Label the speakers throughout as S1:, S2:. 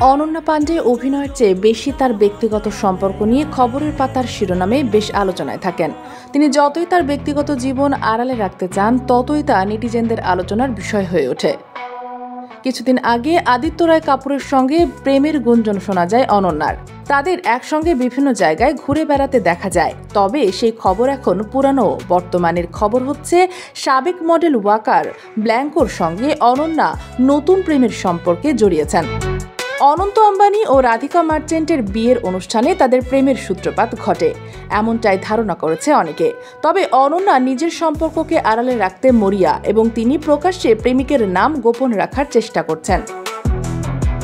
S1: অনন্যা পাণ্ডে অভিনয়ের চেয়ে বেশি তার ব্যক্তিগত সম্পর্ক নিয়ে খবরের পাতার শিরোনামে বেশ আলোচনায় থাকেন। তিনি যতই তার ব্যক্তিগত জীবন আড়ালে রাখতে চান, ততই তা নেটিজেনদের আলোচনার বিষয় হয়ে ওঠে। কিছুদিন আগে আদিত্য রায় কাপুরের সঙ্গে প্রেমের গুঞ্জন শোনা যায় অনন্যার। তাদের একসঙ্গে বিভিন্ন জায়গায় ঘুরে বেড়াতে দেখা যায়। তবে সেই খবর এখন পুরানো। বর্তমানের খবর হচ্ছে, সাবেক মডেল ওয়াকার ব্ল্যাঙ্কোর সঙ্গে অনন্যা নতুন প্রেমের সম্পর্কে জড়িয়েছেন। অনন্ত আম্বানি ও রাধিকা মার্চেন্টের বিয়ের অনুষ্ঠানে তাদের প্রেমের সূত্রপাত ঘটে, এমনটাই ধারণা করেছে অনেকে। তবে অনন্যা নিজের সম্পর্ককে আড়ালে রাখতে মরিয়া এবং তিনি প্রকাশ্যে প্রেমিকের নাম গোপন রাখার চেষ্টা করছেন।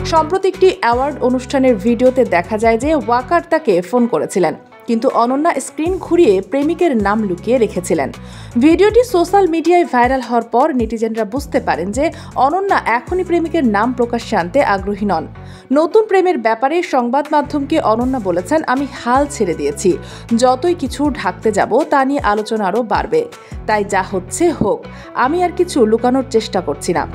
S1: সম্প্রতি একটি অ্যাওয়ার্ড অনুষ্ঠানের ভিডিওতে দেখা যায় যে ওয়াকার তাকে ফোন করেছিলেন, কিন্তু অনন্যা স্ক্রিন ঘুরিয়ে প্রেমিকের নাম লুকিয়ে রেখেছিলেন। ভিডিওটি সোশ্যাল মিডিয়ায় ভাইরাল হওয়ার পর নেটিজেনরা বুঝতে পারেন যে অনন্যা এখনই প্রেমিকের নাম প্রকাশ্যে আনতে আগ্রহী নন। নতুন প্রেমের ব্যাপারে সংবাদ মাধ্যমকে অনন্যা বলেছেন, আমি হাল ছেড়ে দিয়েছি। যতই কিছু ঢাকতে যাব তা নিয়ে আলোচনা আরও বাড়বে। তাই যা হচ্ছে হোক, আমি আর কিছু লুকানোর চেষ্টা করছি না।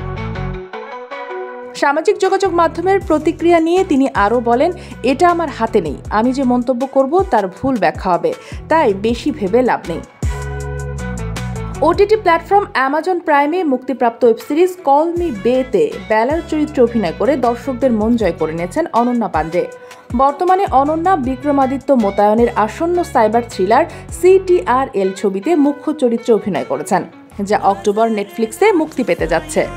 S1: সামাজিক যোগাযোগ মাধ্যমের প্রতিক্রিয়া নিয়ে তিনি আরও বলেন, এটা আমার হাতে নেই। আমি যে মন্তব্য করব তার ভুল ব্যাখ্যা হবে, তাই বেশি ভেবে লাভ নেই। ওটিটি প্ল্যাটফর্ম অ্যামাজন প্রাইমে মুক্তিপ্রাপ্ত ওয়েব সিরিজ কল মি বে-তে বেলার চরিত্রে অভিনয় করে দর্শকদের মন জয় করে নিয়েছেন অনন্যা পাণ্ডে। বর্তমানে অনন্যা বিক্রমাদিত্য মোতায়েনের আসন্ন সাইবার থ্রিলার CTRL ছবিতে মুখ্য চরিত্রে অভিনয় করেছেন, যা অক্টোবর নেটফ্লিক্সে মুক্তি পেতে যাচ্ছে।